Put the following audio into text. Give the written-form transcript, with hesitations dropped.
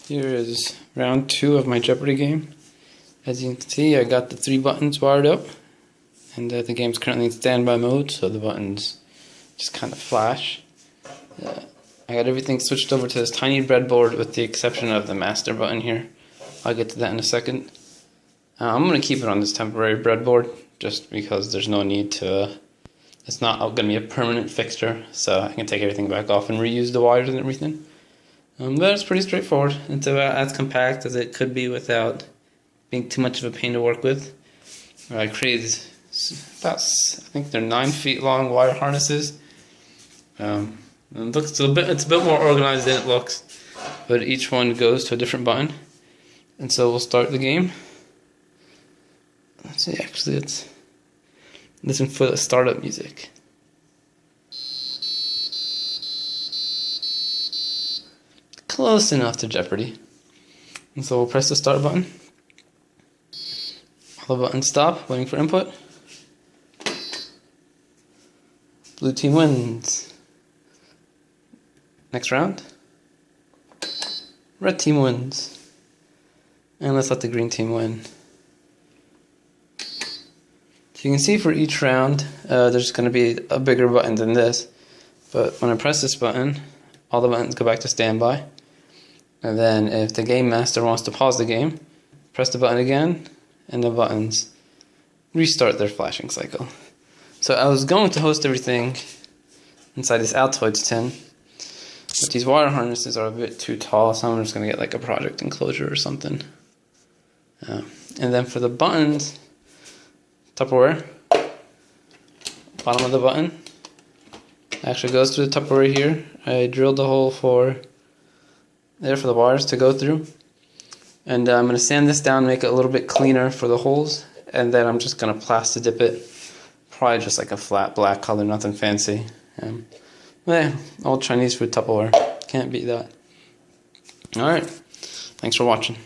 Here is round 2 of my Jeopardy game. As you can see, I got the 3 buttons wired up, and the game's currently in standby mode, so the buttons just kind of flash. I got everything switched over to this tiny breadboard with the exception of the master button here. I'll get to that in a second. I'm going to keep it on this temporary breadboard just because there's no need to, it's not going to be a permanent fixture, so I can take everything back off and reuse the wires and everything. But it's pretty straightforward. It's about as compact as it could be without being too much of a pain to work with. I created about, I think they're 9 feet long wire harnesses. It looks it's a bit more organized than it looks, but each one goes to a different button. And so we'll start the game. Let's see, actually let's listen for the startup music. Close enough to Jeopardy. And so we'll press the start button. All the buttons stop, waiting for input. Blue team wins. Next round. Red team wins. And let's let the green team win. So you can see for each round, there's going to be a bigger button than this. But when I press this button, all the buttons go back to standby. And then if the game master wants to pause the game, press the button again, and the buttons restart their flashing cycle. So I was going to host everything inside this Altoids tin, but these wire harnesses are a bit too tall, so I'm just going to get like a project enclosure or something. And then for the buttons, Tupperware, bottom of the button actually goes through the Tupperware here. I drilled a hole for the wires to go through, and I'm going to sand this down, make it a little bit cleaner for the holes, and then I'm just going to plastic dip it, probably just like a flat black color, nothing fancy. Yeah, old Chinese food Tupperware, can't beat that. Alright, thanks for watching.